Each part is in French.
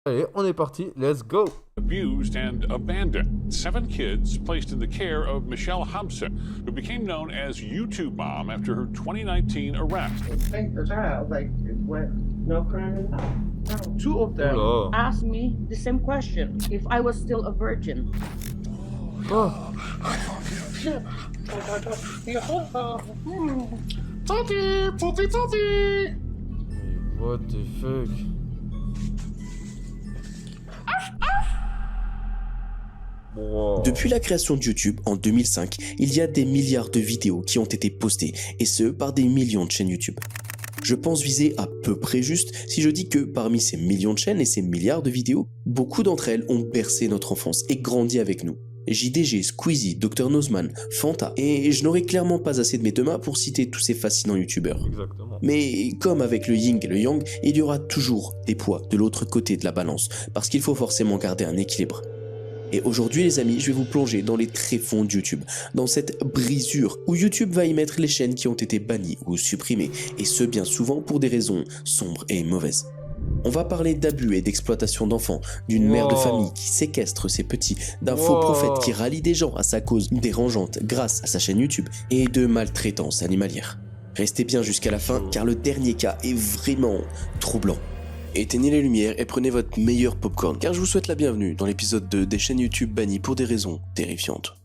Allez, on est parti, let's go. Abused and abandoned. 7 kids placed in the care of Michelle Hobson, who became known as YouTube Mom after her 2019 arrest. Take the child, like, what? No crime in law. No. Two of them Oula. asked me the same question, if I was still a virgin. Oh. Mais what the fuck? Wow. Depuis la création de YouTube en 2005, il y a des milliards de vidéos qui ont été postées, et ce par des millions de chaînes YouTube. Je pense viser à peu près juste si je dis que parmi ces millions de chaînes et ces milliards de vidéos, beaucoup d'entre elles ont bercé notre enfance et grandi avec nous. JDG, Squeezie, Dr Nozman, Fanta, et je n'aurai clairement pas assez de mes deux mains pour citer tous ces fascinants youtubeurs. Exactement. Mais comme avec le yin et le yang, il y aura toujours des poids de l'autre côté de la balance, parce qu'il faut forcément garder un équilibre. Et aujourd'hui les amis, je vais vous plonger dans les tréfonds de YouTube, dans cette brisure où YouTube va y mettre les chaînes qui ont été bannies ou supprimées, et ce bien souvent pour des raisons sombres et mauvaises. On va parler d'abus et d'exploitation d'enfants, d'une mère de famille qui séquestre ses petits, d'un faux prophète qui rallie des gens à sa cause dérangeante grâce à sa chaîne YouTube, et de maltraitance animalière. Restez bien jusqu'à la fin car le dernier cas est vraiment troublant. Éteignez les lumières et prenez votre meilleur popcorn car je vous souhaite la bienvenue dans l'épisode 2 des chaînes YouTube bannies pour des raisons terrifiantes.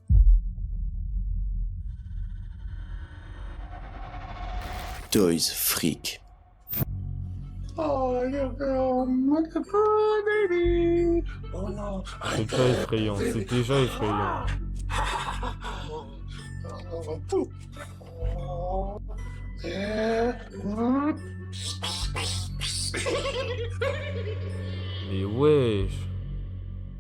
Toys Freak. Oh, you girl, look at her, baby. Oh no. C'est déjà effrayant, c'est déjà effrayant. Mais wesh.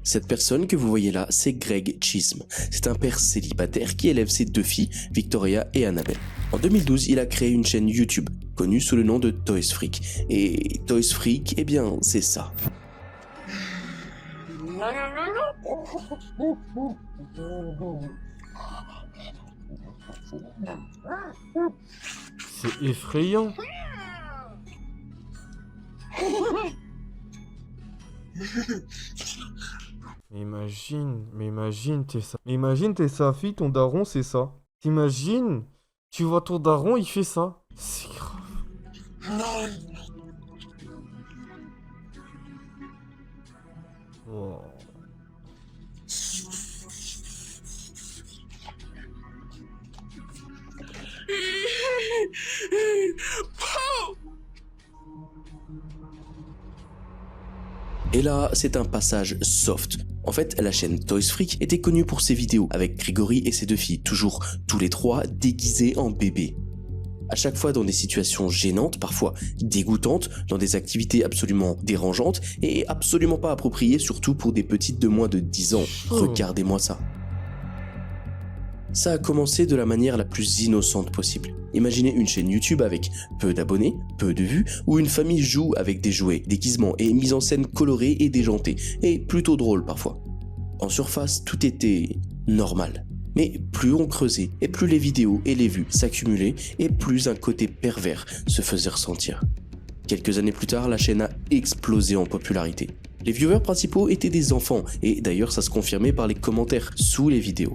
Cette personne que vous voyez là, c'est Greg Chisholm. C'est un père célibataire qui élève ses deux filles, Victoria et Annabelle. En 2012, il a créé une chaîne YouTube, connue sous le nom de Toys Freak. Et Toys Freak, eh bien, c'est ça. C'est effrayant. Mais imagine, t'es sa fille, ton daron, c'est ça. T'imagines, tu vois ton daron, il fait ça. C'est grave. Oh. Et là, c'est un passage soft. En fait, la chaîne Toys Freak était connue pour ses vidéos avec Grégory et ses deux filles, toujours tous les trois déguisés en bébés. À chaque fois dans des situations gênantes, parfois dégoûtantes, dans des activités absolument dérangeantes et absolument pas appropriées, surtout pour des petites de moins de 10 ans. Regardez-moi ça. Ça a commencé de la manière la plus innocente possible. Imaginez une chaîne YouTube avec peu d'abonnés, peu de vues, où une famille joue avec des jouets, déguisements et mise en scène colorée et déjantée, et plutôt drôle parfois. En surface, tout était normal. Mais plus on creusait, et plus les vidéos et les vues s'accumulaient, et plus un côté pervers se faisait ressentir. Quelques années plus tard, la chaîne a explosé en popularité. Les viewers principaux étaient des enfants, et d'ailleurs ça se confirmait par les commentaires sous les vidéos.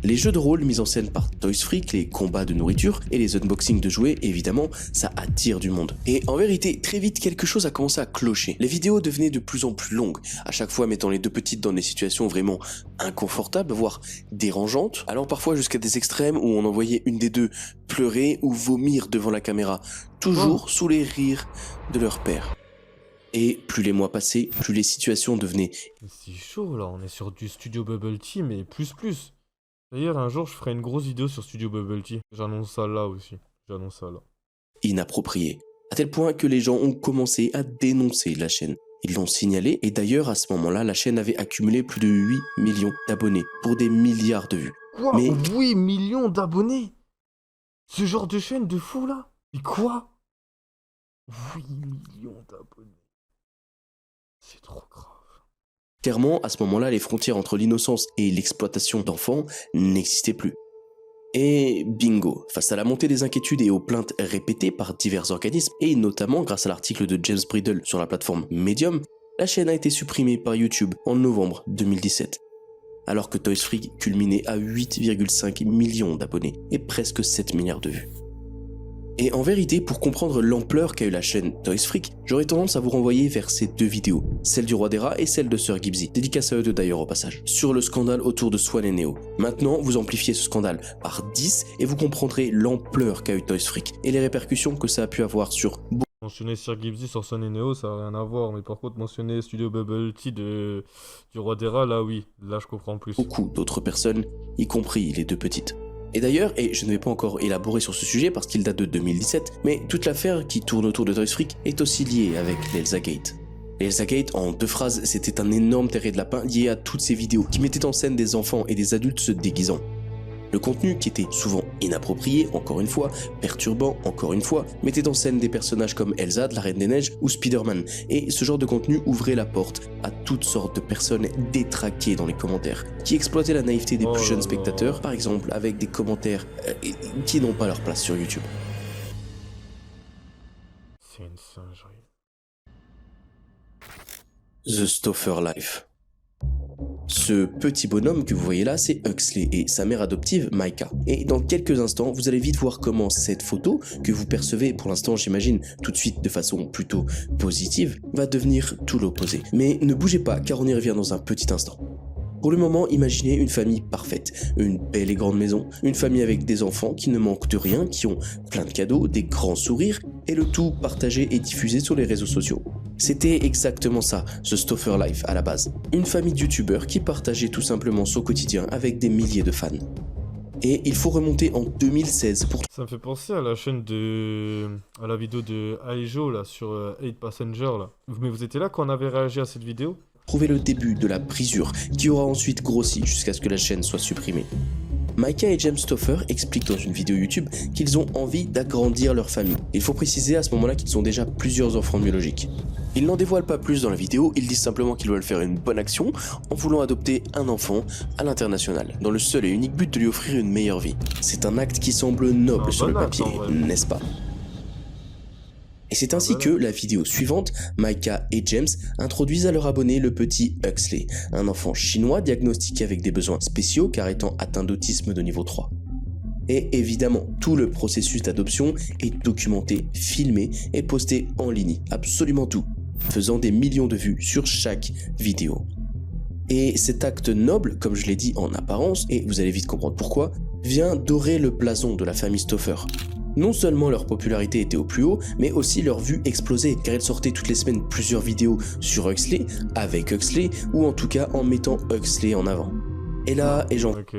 Les jeux de rôle mis en scène par Toys Freak, les combats de nourriture et les unboxings de jouets, évidemment, ça attire du monde. Et en vérité, très vite, quelque chose a commencé à clocher. Les vidéos devenaient de plus en plus longues, à chaque fois mettant les deux petites dans des situations vraiment inconfortables, voire dérangeantes, allant parfois jusqu'à des extrêmes où on en voyait une des deux pleurer ou vomir devant la caméra, toujours sous les rires de leur père. Et plus les mois passaient, plus les situations devenaient... C'est chaud là, on est sur du Studio Bubble Tea, mais plus. D'ailleurs, un jour, je ferai une grosse vidéo sur Studio Bubble Tea. J'annonce ça là aussi. inappropriées, à tel point que les gens ont commencé à dénoncer la chaîne. Ils l'ont signalé et d'ailleurs à ce moment-là, la chaîne avait accumulé plus de 8 millions d'abonnés pour des milliards de vues. Quoi ? Mais 8 millions d'abonnés ? Ce genre de chaîne de fou là ? Mais quoi ? 8 millions d'abonnés. C'est trop grave. clairement, à ce moment-là, les frontières entre l'innocence et l'exploitation d'enfants n'existaient plus. Et bingo, face à la montée des inquiétudes et aux plaintes répétées par divers organismes, et notamment grâce à l'article de James Bridle sur la plateforme Medium, La chaîne a été supprimée par YouTube en novembre 2017, alors que Toys Freak culminait à 8,5 millions d'abonnés et presque 7 milliards de vues. Et en vérité, pour comprendre l'ampleur qu'a eu la chaîne Toys Freak, j'aurais tendance à vous renvoyer vers ces deux vidéos, celle du Roi des Rats et celle de Sir Gibbsy, dédicace à eux deux d'ailleurs au passage, sur le scandale autour de Swan et Neo. Maintenant, vous amplifiez ce scandale par 10 et vous comprendrez l'ampleur qu'a eu Toys Freak et les répercussions que ça a pu avoir sur Mentionner Sir Gibbsy sur Swan et Neo, ça n'a rien à voir, mais par contre mentionner Studio Bubble Tea du Roi des Rats, là oui, là je comprends plus. beaucoup d'autres personnes, y compris les deux petites. Et d'ailleurs, et je ne vais pas encore élaborer sur ce sujet parce qu'il date de 2017, mais toute l'affaire qui tourne autour de Toys Freak est aussi liée avec l'Elsa Gate. L'Elsa Gate, en deux phrases, c'était un énorme terrier de lapin lié à toutes ces vidéos qui mettaient en scène des enfants et des adultes se déguisant. Le contenu, qui était souvent inapproprié, encore une fois, perturbant, encore une fois, mettait en scène des personnages comme Elsa de la Reine des Neiges ou Spider-Man, et ce genre de contenu ouvrait la porte à toutes sortes de personnes détraquées dans les commentaires, qui exploitaient la naïveté des plus jeunes spectateurs, par exemple avec des commentaires qui n'ont pas leur place sur YouTube. C'est une singerie. The Stoffer Life. Ce petit bonhomme que vous voyez là, c'est Huxley et sa mère adoptive, Micah. Et dans quelques instants, vous allez vite voir comment cette photo, que vous percevez pour l'instant, j'imagine, tout de suite de façon plutôt positive, va devenir tout l'opposé. Mais ne bougez pas, car on y revient dans un petit instant. Pour le moment, imaginez une famille parfaite, une belle et grande maison, une famille avec des enfants qui ne manquent de rien, qui ont plein de cadeaux, des grands sourires, et le tout partagé et diffusé sur les réseaux sociaux. C'était exactement ça, The Stoffer Life à la base. Une famille de youtubeurs qui partageait tout simplement son quotidien avec des milliers de fans. Et il faut remonter en 2016 pour... Ça me fait penser à la chaîne à la vidéo de Aijo là, sur 8 Passenger là. Mais vous étiez là quand on avait réagi à cette vidéo ? trouver le début de la brisure qui aura ensuite grossi jusqu'à ce que la chaîne soit supprimée. Micah et James Stoffer expliquent dans une vidéo YouTube qu'ils ont envie d'agrandir leur famille. Il faut préciser à ce moment-là qu'ils ont déjà plusieurs enfants biologiques. Ils n'en dévoilent pas plus dans la vidéo, ils disent simplement qu'ils veulent faire une bonne action en voulant adopter un enfant à l'international, dans le seul et unique but de lui offrir une meilleure vie. C'est un acte qui semble noble sur le papier, n'est-ce pas ? Et c'est ainsi que, la vidéo suivante, Micah et James introduisent à leurs abonnés le petit Huxley, un enfant chinois diagnostiqué avec des besoins spéciaux car étant atteint d'autisme de niveau 3. Et évidemment, tout le processus d'adoption est documenté, filmé et posté en ligne, absolument tout, faisant des millions de vues sur chaque vidéo. Et cet acte noble, comme je l'ai dit en apparence, et vous allez vite comprendre pourquoi, vient dorer le blason de la famille Stoffer. Non seulement leur popularité était au plus haut, mais aussi leur vue explosait, car ils sortaient toutes les semaines plusieurs vidéos sur Huxley, avec Huxley, ou en tout cas en mettant Huxley en avant. Et là, Ok.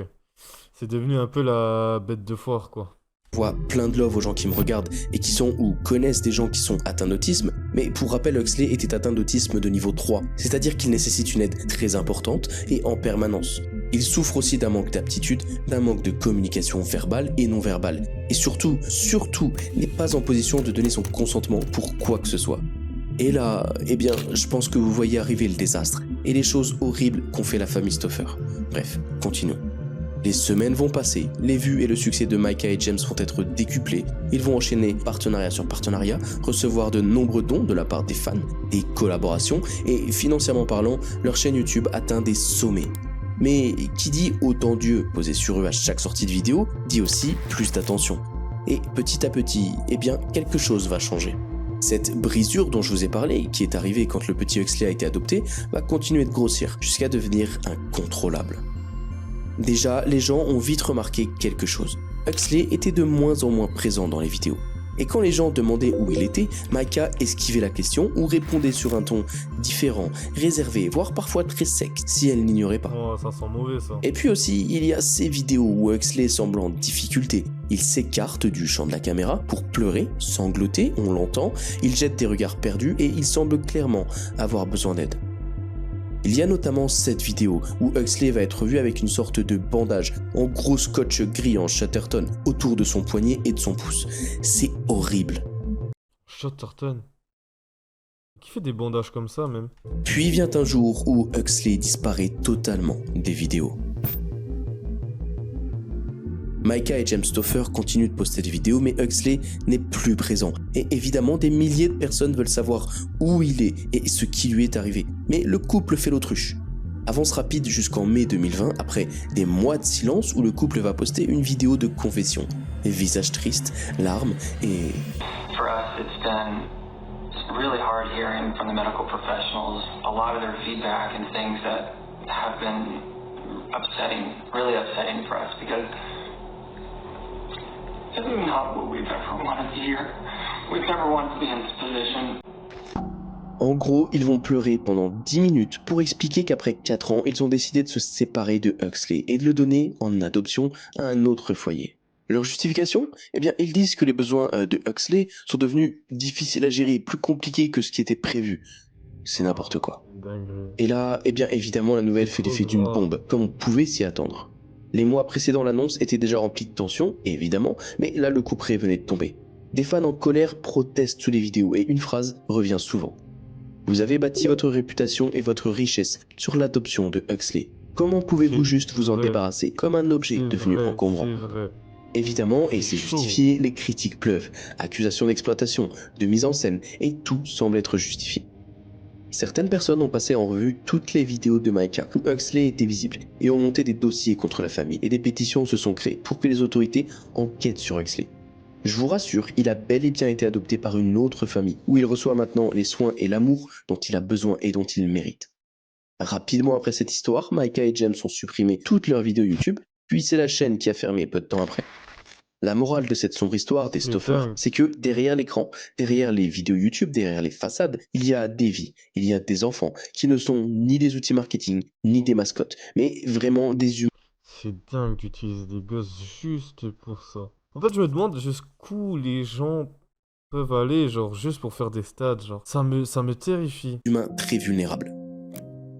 C'est devenu un peu la bête de foire, quoi. Je vois plein de love aux gens qui me regardent et qui sont ou connaissent des gens qui sont atteints d'autisme, mais pour rappel, Huxley était atteint d'autisme de niveau 3, c'est-à-dire qu'il nécessite une aide très importante et en permanence. Il souffre aussi d'un manque d'aptitude, d'un manque de communication verbale et non verbale, et surtout, n'est pas en position de donner son consentement pour quoi que ce soit. Et là, eh bien, je pense que vous voyez arriver le désastre, et les choses horribles qu'ont fait la famille Stoffer. Bref, continuons. Les semaines vont passer, les vues et le succès de Micah et James vont être décuplés, ils vont enchaîner partenariat sur partenariat, recevoir de nombreux dons de la part des fans, des collaborations, et financièrement parlant, leur chaîne YouTube atteint des sommets. Mais qui dit autant d'yeux posés sur eux à chaque sortie de vidéo, dit aussi plus d'attention. Et petit à petit, eh bien, quelque chose va changer. Cette brisure dont je vous ai parlé, qui est arrivée quand le petit Huxley a été adopté, va continuer de grossir, jusqu'à devenir incontrôlable. Déjà, les gens ont vite remarqué quelque chose. Huxley était de moins en moins présent dans les vidéos. Et quand les gens demandaient où il était, Micah esquivait la question ou répondait sur un ton différent, réservé, voire parfois très sec, si elle n'ignorait pas. Oh, ça sent mauvais, ça. Et puis aussi, il y a ces vidéos où Huxley semble en difficulté. Il s'écarte du champ de la caméra pour pleurer, sangloter, on l'entend, il jette des regards perdus et il semble clairement avoir besoin d'aide. Il y a notamment cette vidéo où Huxley va être vu avec une sorte de bandage en gros scotch gris en Chatterton autour de son poignet et de son pouce. C'est horrible. Chatterton. Qui fait des bandages comme ça même? Puis vient un jour où Huxley disparaît totalement des vidéos. Micah et James Stoffer continuent de poster des vidéos, mais Huxley n'est plus présent. Et évidemment, des milliers de personnes veulent savoir où il est et ce qui lui est arrivé. Mais le couple fait l'autruche. Avance rapide jusqu'en mai 2020, après des mois de silence où le couple va poster une vidéo de confession. Visage triste, larmes et... For us, it's been really hard hearing from the medical professionals a lot of their feedback and things that have been upsetting, really upsetting for us because this is not what we've ever wanted to hear. We've never wanted to be in this position. En gros, ils vont pleurer pendant 10 minutes pour expliquer qu'après 4 ans, ils ont décidé de se séparer de Huxley et de le donner en adoption à un autre foyer. Leur justification ? Eh bien, ils disent que les besoins de Huxley sont devenus difficiles à gérer, plus compliqués que ce qui était prévu. C'est n'importe quoi. Dinguerie. Et là, eh bien évidemment, la nouvelle fait l'effet d'une bombe, comme on pouvait s'y attendre. Les mois précédant l'annonce étaient déjà remplis de tensions, évidemment, mais là le coup près venait de tomber. Des fans en colère protestent sous les vidéos et une phrase revient souvent. Vous avez bâti votre réputation et votre richesse sur l'adoption de Huxley. Comment pouvez-vous juste vous en débarrasser comme un objet devenu encombrant ? C'est vrai. Évidemment, et c'est justifié, les critiques pleuvent. Accusations d'exploitation, de mise en scène, et tout semble être justifié. Certaines personnes ont passé en revue toutes les vidéos de Micah où Huxley était visible et ont monté des dossiers contre la famille et des pétitions se sont créées pour que les autorités enquêtent sur Huxley. Je vous rassure, il a bel et bien été adopté par une autre famille, où il reçoit maintenant les soins et l'amour dont il a besoin et dont il mérite. Rapidement après cette histoire, Micah et James ont supprimé toutes leurs vidéos YouTube, puis c'est la chaîne qui a fermé peu de temps après. La morale de cette sombre histoire des Stoffers, c'est que derrière l'écran, derrière les vidéos YouTube, derrière les façades, il y a des vies, il y a des enfants, qui ne sont ni des outils marketing, ni des mascottes, mais vraiment des humains. C'est dingue d'utiliser des gosses juste pour ça. En fait, je me demande jusqu'où les gens peuvent aller, genre, juste pour faire des stats, genre. Ça me terrifie. Humains très vulnérables.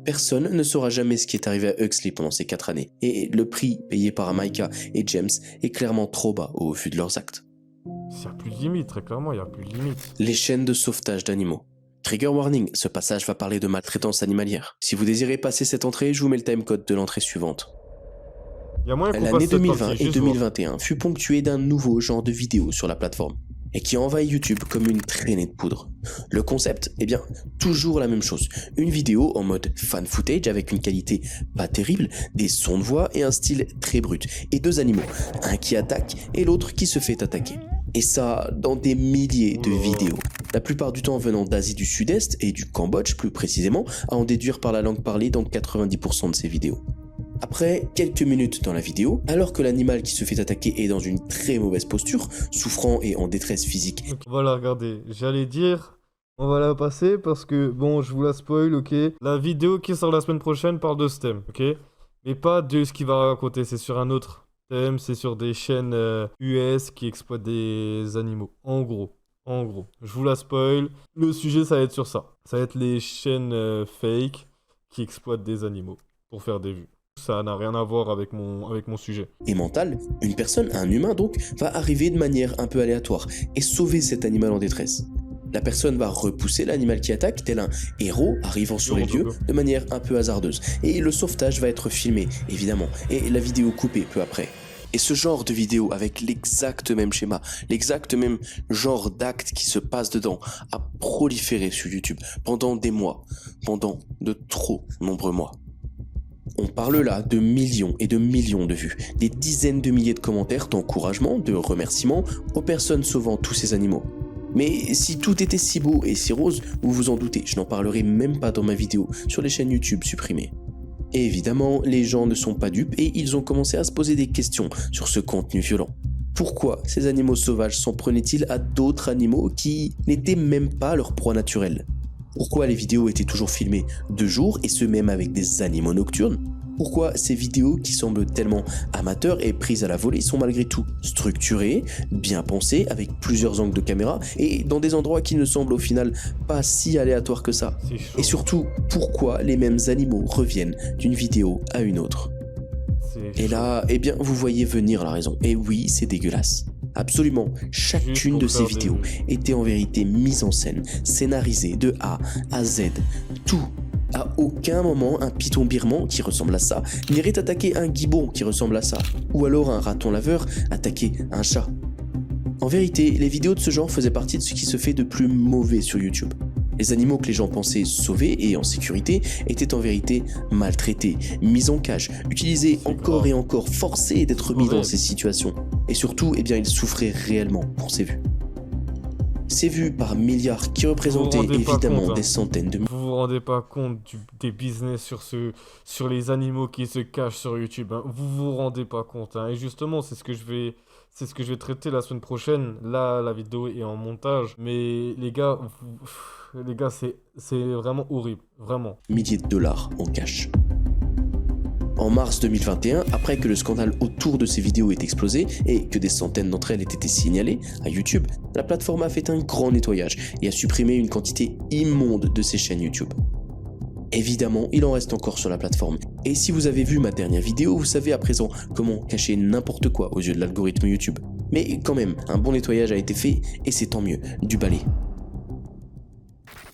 Personne ne saura jamais ce qui est arrivé à Huxley pendant ces 4 années, et le prix payé par Micah et James est clairement trop bas au vu de leurs actes. Il n'y a plus de limite, très clairement, il n'y a plus de limite. Les chaînes de sauvetage d'animaux. Trigger warning, ce passage va parler de maltraitance animalière. Si vous désirez passer cette entrée, je vous mets le timecode de l'entrée suivante. L'année 2020 et 2021 fut ponctuée d'un nouveau genre de vidéo sur la plateforme, et qui envahit YouTube comme une traînée de poudre. Le concept, eh bien, toujours la même chose. Une vidéo en mode fan footage avec une qualité pas terrible, des sons de voix et un style très brut. Et 2 animaux, un qui attaque et l'autre qui se fait attaquer. Et ça, dans des milliers de vidéos. La plupart du temps venant d'Asie du Sud-Est et du Cambodge plus précisément, à en déduire par la langue parlée dans 90% de ces vidéos. Après quelques minutes dans la vidéo, alors que l'animal qui se fait attaquer est dans une très mauvaise posture, souffrant et en détresse physique. On va la regarder. J'allais dire, on va la passer parce que, bon, je vous la spoil, ok. La vidéo qui sort la semaine prochaine parle de ce thème, ok. Mais pas de ce qu'il va raconter, c'est sur un autre thème, c'est sur des chaînes US qui exploitent des animaux. En gros, je vous la spoil. Le sujet, ça va être sur ça. Ça va être les chaînes fake qui exploitent des animaux pour faire des vues. Ça n'a rien à voir avec mon sujet. Et mental, une personne, un humain donc, va arriver de manière un peu aléatoire et sauver cet animal en détresse. La personne va repousser l'animal qui attaque, tel un héros arrivant sur les lieux de manière un peu hasardeuse. Et le sauvetage va être filmé, évidemment, et la vidéo coupée peu après. Et ce genre de vidéo avec l'exact même schéma, l'exact même genre d'acte qui se passe dedans, a proliféré sur YouTube pendant des mois, pendant de trop nombreux mois. On parle là de millions et de millions de vues, des dizaines de milliers de commentaires d'encouragement, de remerciements aux personnes sauvant tous ces animaux. Mais si tout était si beau et si rose, vous vous en doutez, je n'en parlerai même pas dans ma vidéo sur les chaînes YouTube supprimées. Et évidemment, les gens ne sont pas dupes et ils ont commencé à se poser des questions sur ce contenu violent. Pourquoi ces animaux sauvages s'en prenaient-ils à d'autres animaux qui n'étaient même pas leur proie naturelle ? Pourquoi les vidéos étaient toujours filmées de jour et ce même avec des animaux nocturnes ? Pourquoi ces vidéos qui semblent tellement amateurs et prises à la volée sont malgré tout structurées, bien pensées, avec plusieurs angles de caméra et dans des endroits qui ne semblent au final pas si aléatoires que ça ? Et surtout, pourquoi les mêmes animaux reviennent d'une vidéo à une autre ? Et là, eh bien, vous voyez venir la raison. Et oui, c'est dégueulasse. Absolument, chacune de ces vidéos était en vérité mise en scène, scénarisée de A à Z, tout. À aucun moment un python birman qui ressemble à ça n'irait attaquer un gibbon qui ressemble à ça, ou alors un raton laveur attaquer un chat. En vérité, les vidéos de ce genre faisaient partie de ce qui se fait de plus mauvais sur YouTube. Les animaux que les gens pensaient sauvés et en sécurité étaient en vérité maltraités, mis en cage, utilisés encore et encore, forcés d'être mis dans ces situations. Et surtout, eh bien, ils souffraient réellement pour ces vues. Ces vues par milliards qui représentaient évidemment des centaines de millions. Vous vous rendez pas compte des business sur les animaux qui se cachent sur YouTube, hein. Vous vous rendez pas compte, hein. Et justement, c'est ce que je vais traiter la semaine prochaine. Là, la vidéo est en montage. Mais les gars, c'est vraiment horrible. Vraiment. Milliers de dollars en cash. En mars 2021, après que le scandale autour de ces vidéos ait explosé et que des centaines d'entre elles aient été signalées à YouTube, la plateforme a fait un grand nettoyage et a supprimé une quantité immonde de ses chaînes YouTube. Évidemment, il en reste encore sur la plateforme. Et si vous avez vu ma dernière vidéo, vous savez à présent comment cacher n'importe quoi aux yeux de l'algorithme YouTube. Mais quand même, un bon nettoyage a été fait et c'est tant mieux, du balai.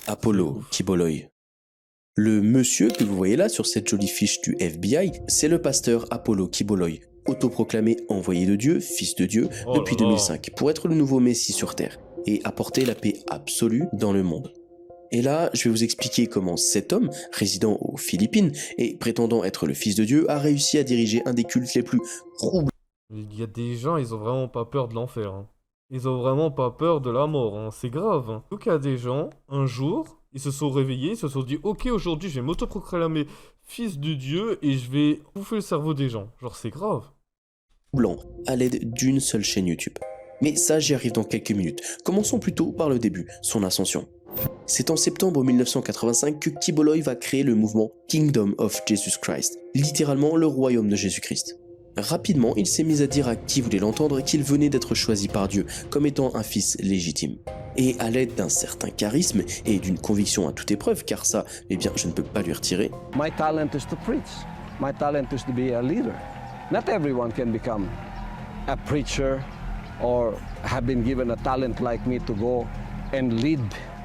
Apollo Kiboloy. Le monsieur que vous voyez là sur cette jolie fiche du FBI, c'est le pasteur Apollo Kiboloy, autoproclamé envoyé de Dieu, fils de Dieu, depuis 2005, pour être le nouveau Messie sur Terre et apporter la paix absolue dans le monde. Et là, je vais vous expliquer comment cet homme, résidant aux Philippines et prétendant être le fils de Dieu, a réussi à diriger un des cultes les plus troublants. Il y a des gens, ils ont vraiment pas peur de l'enfer, hein. Ils ont vraiment pas peur de la mort, hein. C'est grave, hein. Donc il y a des gens, un jour, ils se sont réveillés, ils se sont dit « Ok, aujourd'hui, je vais m'autoproclamer fils de Dieu et je vais bouffer le cerveau des gens. » Genre, c'est grave. Blanc, à l'aide d'une seule chaîne YouTube. Mais ça, j'y arrive dans quelques minutes. Commençons plutôt par le début, son ascension. C'est en septembre 1985 que Kiboloy va créer le mouvement Kingdom of Jesus Christ, littéralement le royaume de Jésus-Christ. Rapidement, il s'est mis à dire à qui voulait l'entendre qu'il venait d'être choisi par Dieu comme étant un fils légitime. Et à l'aide d'un certain charisme et d'une conviction à toute épreuve, car ça, eh bien, je ne peux pas lui retirer. My talent is to preach. My talent is to be a leader. Not everyone can become a preacher or have been given a talent like me to go and lead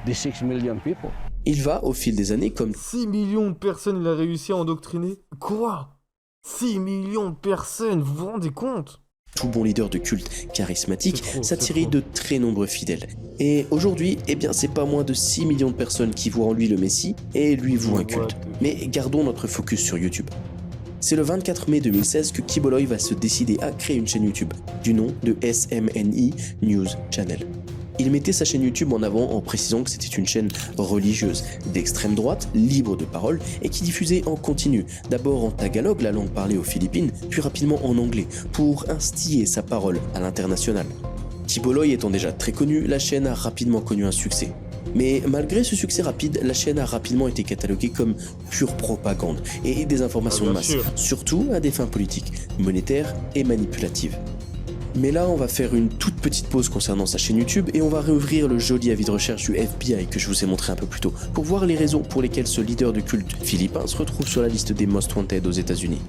the 6 million people. Il va, au fil des années, comme 6 millions de personnes, il a réussi à endoctriner. Quoi? 6 millions de personnes, vous vous rendez compte? tout bon leader de culte charismatique, s'attirer de très nombreux fidèles. Et aujourd'hui, eh bien, c'est pas moins de 6 millions de personnes qui voient en lui le Messie et lui vouent un culte. Mais gardons notre focus sur YouTube. C'est le 24 mai 2016 que Kiboloy va se décider à créer une chaîne YouTube, du nom de SMNE News Channel. Il mettait sa chaîne YouTube en avant en précisant que c'était une chaîne religieuse, d'extrême droite, libre de parole et qui diffusait en continu, d'abord en tagalog, la langue parlée aux Philippines, puis rapidement en anglais, pour instiller sa parole à l'international. Kiboloy étant déjà très connu, la chaîne a rapidement connu un succès. Mais malgré ce succès rapide, la chaîne a rapidement été cataloguée comme pure propagande et des informations de masse, surtout à des fins politiques, monétaires et manipulatives. Mais là, on va faire une toute petite pause concernant sa chaîne YouTube et on va réouvrir le joli avis de recherche du FBI que je vous ai montré un peu plus tôt pour voir les raisons pour lesquelles ce leader de culte philippin se retrouve sur la liste des Most Wanted aux États-Unis.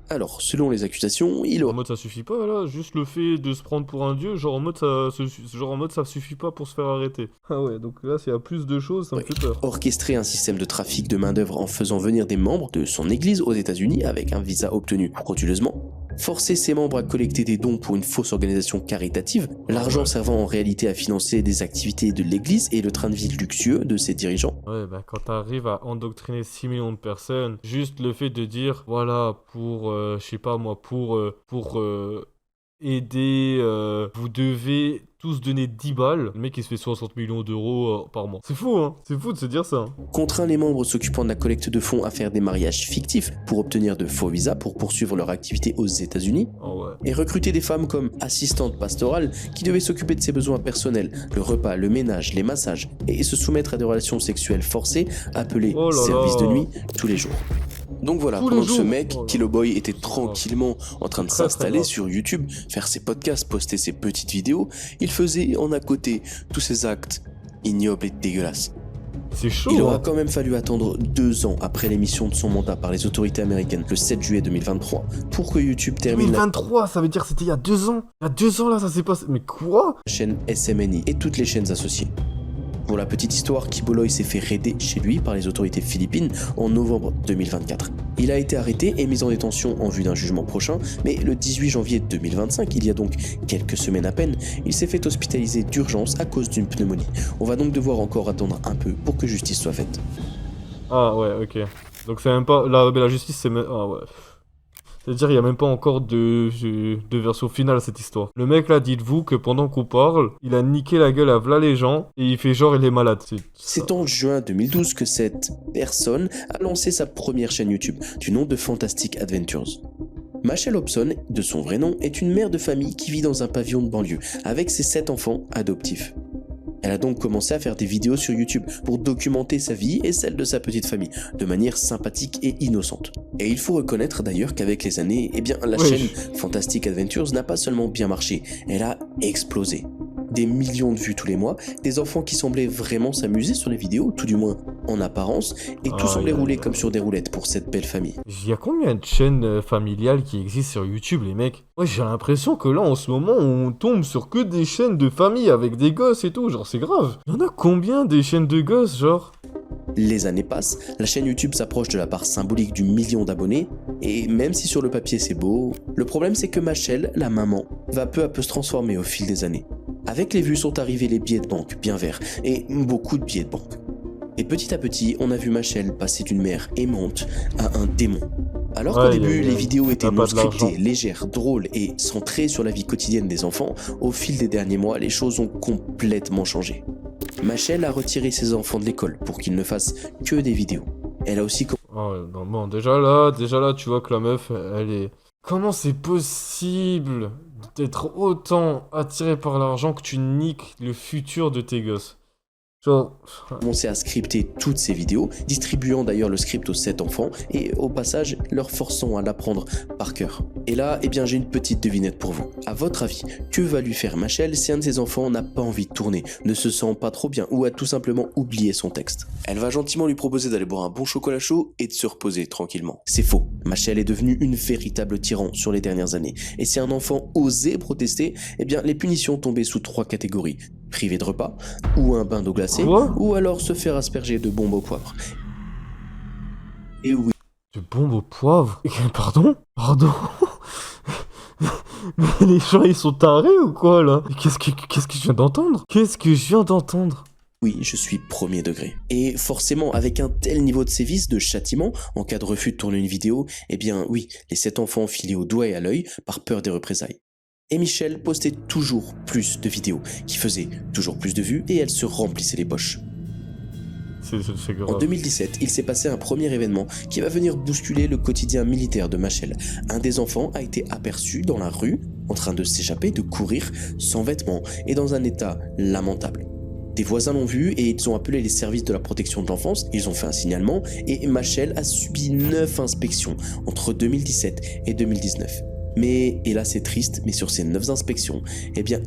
Alors, selon les accusations, il En mode ça suffit pas là, juste le fait de se prendre pour un dieu, genre en mode ça suffit pas pour se faire arrêter. Ah ouais, donc là s'il y a plus de choses, ça me fait peur. Orchestrer un système de trafic de main-d'œuvre en faisant venir des membres de son église aux États-Unis avec un visa obtenu frauduleusement. Forcer ses membres à collecter des dons pour une fausse organisation caritative, l'argent servant en réalité à financer des activités de l'église et le train de vie luxueux de ses dirigeants. Ouais, bah quand t'arrives à endoctriner 6 millions de personnes, juste le fait de dire, voilà, pour, je sais pas moi, pour aider, vous devez tous donner 10 balles, le mec il se fait 60 millions d'euros par mois. C'est fou, hein, c'est fou de se dire ça. Contraint les membres s'occupant de la collecte de fonds à faire des mariages fictifs pour obtenir de faux visas pour poursuivre leur activité aux États-Unis. Oh ouais. Et recruter des femmes comme assistantes pastorales qui devaient s'occuper de ses besoins personnels, le repas, le ménage, les massages, et se soumettre à des relations sexuelles forcées appelées services de nuit tous les jours. Donc voilà, pendant que ce mec, Kiboloy, était tranquillement en train de s'installer sur YouTube, faire ses podcasts, poster ses petites vidéos, il faisait en à côté tous ces actes ignobles et dégueulasses. C'est chaud. Il aura quand même fallu attendre 2 ans après l'émission de son mandat par les autorités américaines, le 7 juillet 2023, pour que YouTube termine 2023, ça veut dire que c'était il y a 2 ans. Il y a 2 ans là, ça s'est passé. Mais quoi ? la chaîne SMNE et toutes les chaînes associées. Pour la petite histoire, Kiboloy s'est fait raider chez lui par les autorités philippines en novembre 2024. Il a été arrêté et mis en détention en vue d'un jugement prochain, mais le 18 janvier 2025, il y a donc quelques semaines à peine, il s'est fait hospitaliser d'urgence à cause d'une pneumonie. On va donc devoir encore attendre un peu pour que justice soit faite. Ah ouais, ok. Donc c'est même pas... La justice, c'est même... Ah ouais. C'est-à-dire, il n'y a même pas encore de version finale à cette histoire. Le mec là, dites-vous que pendant qu'on parle, il a niqué la gueule à v'là les gens et il fait genre il est malade. C'est en juin 2012 que cette personne a lancé sa première chaîne YouTube du nom de Fantastic Adventures. Machel Hobson, de son vrai nom, est une mère de famille qui vit dans un pavillon de banlieue avec ses 7 enfants adoptifs. Elle a donc commencé à faire des vidéos sur YouTube pour documenter sa vie et celle de sa petite famille, de manière sympathique et innocente. Et il faut reconnaître d'ailleurs qu'avec les années, la chaîne Fantastic Adventures n'a pas seulement bien marché, elle a explosé. Des millions de vues tous les mois, des enfants qui semblaient vraiment s'amuser sur les vidéos, tout du moins en apparence, et tout semblait rouler comme sur des roulettes pour cette belle famille. Il y a combien de chaînes familiales qui existent sur YouTube, les mecs? Ouais, j'ai l'impression que là, en ce moment, on tombe sur que des chaînes de famille avec des gosses et tout, genre c'est grave. Il y en a combien des chaînes de gosses, genre? Les années passent, la chaîne YouTube s'approche de la part symbolique du million d'abonnés, et même si sur le papier c'est beau, le problème c'est que Machel, la maman, va peu à peu se transformer au fil des années. Avec les vues sont arrivés les billets de banque bien verts, et beaucoup de billets de banque. Et petit à petit, on a vu Machel passer d'une mère aimante à un démon. Alors qu'au début, les vidéos étaient non scriptées, légères, drôles et centrées sur la vie quotidienne des enfants, au fil des derniers mois, les choses ont complètement changé. Machel a retiré ses enfants de l'école pour qu'ils ne fassent que des vidéos. Elle a aussi... Oh, non, bon, déjà là, tu vois que la meuf, elle est... Comment c'est possible d'être autant attiré par l'argent que tu niques le futur de tes gosses? Genre... commencé à scripter toutes ces vidéos, distribuant d'ailleurs le script aux 7 enfants et au passage leur forçant à l'apprendre par cœur. Et là, j'ai une petite devinette pour vous. À votre avis, que va lui faire Machel si un de ses enfants n'a pas envie de tourner, ne se sent pas trop bien ou a tout simplement oublié son texte? Elle va gentiment lui proposer d'aller boire un bon chocolat chaud et de se reposer tranquillement. C'est faux. Machel est devenue une véritable tyran sur les dernières années. Et si un enfant osait protester, les punitions tombaient sous 3 catégories. Privé de repas, ou un bain d'eau glacée, ou alors se faire asperger de bombes au poivre. Et oui. De bombes au poivre? Pardon? Mais les gens ils sont tarés ou quoi là? Qu'est-ce que je viens d'entendre? Oui, je suis premier degré. Et forcément, avec un tel niveau de sévice, de châtiment, en cas de refus de tourner une vidéo, oui, les 7 enfants filés au doigt et à l'œil par peur des représailles. Et Michel postait toujours plus de vidéos, qui faisaient toujours plus de vues et elle se remplissait les poches. C'est grave. En 2017, il s'est passé un premier événement qui va venir bousculer le quotidien militaire de Machel. Un des enfants a été aperçu dans la rue, en train de s'échapper, de courir, sans vêtements et dans un état lamentable. Des voisins l'ont vu et ils ont appelé les services de la protection de l'enfance, ils ont fait un signalement et Machel a subi 9 inspections entre 2017 et 2019. Mais, et là c'est triste, mais sur ces 9 inspections,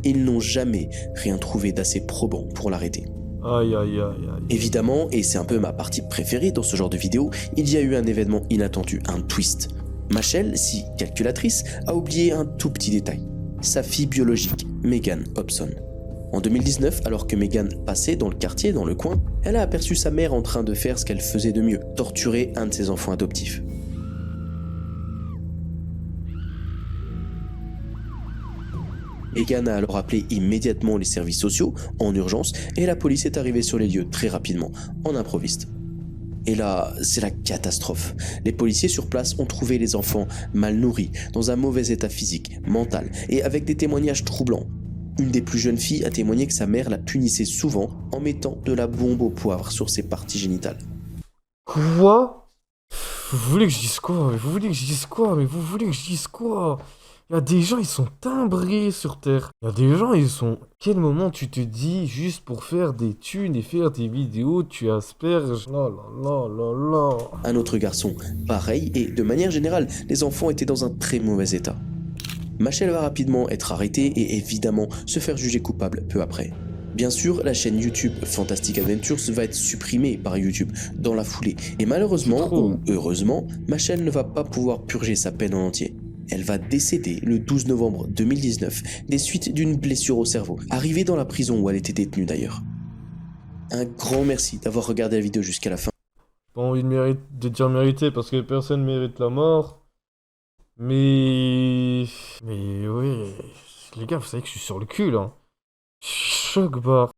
ils n'ont jamais rien trouvé d'assez probant pour l'arrêter. Aïe. Évidemment, et c'est un peu ma partie préférée dans ce genre de vidéo, il y a eu un événement inattendu, un twist. Machel, si calculatrice, a oublié un tout petit détail. Sa fille biologique, Megan Hobson. En 2019, alors que Megan passait dans le quartier, dans le coin, elle a aperçu sa mère en train de faire ce qu'elle faisait de mieux, torturer un de ses enfants adoptifs. Megan a alors appelé immédiatement les services sociaux, en urgence, et la police est arrivée sur les lieux très rapidement, en improviste. Et là, c'est la catastrophe. Les policiers sur place ont trouvé les enfants mal nourris, dans un mauvais état physique, mental, et avec des témoignages troublants. Une des plus jeunes filles a témoigné que sa mère la punissait souvent en mettant de la bombe au poivre sur ses parties génitales. Quoi? Vous voulez que je dise quoi? Il y a des gens, ils sont timbrés sur Terre. Il y a des gens, ils sont... Quel moment tu te dis, juste pour faire des thunes et faire des vidéos, tu asperges? Là. Un autre garçon, pareil, et de manière générale, les enfants étaient dans un très mauvais état. Machel va rapidement être arrêté et évidemment se faire juger coupable peu après. Bien sûr, la chaîne YouTube Fantastic Adventures va être supprimée par YouTube dans la foulée. Et malheureusement, ou heureusement, Machel ne va pas pouvoir purger sa peine en entier. Elle va décéder le 12 novembre 2019 des suites d'une blessure au cerveau, arrivée dans la prison où elle était détenue d'ailleurs. Un grand merci d'avoir regardé la vidéo jusqu'à la fin. Pas envie de dire mérité parce que personne mérite la mort. Mais oui, les gars, vous savez que je suis sur le cul là. Je suis choc barre.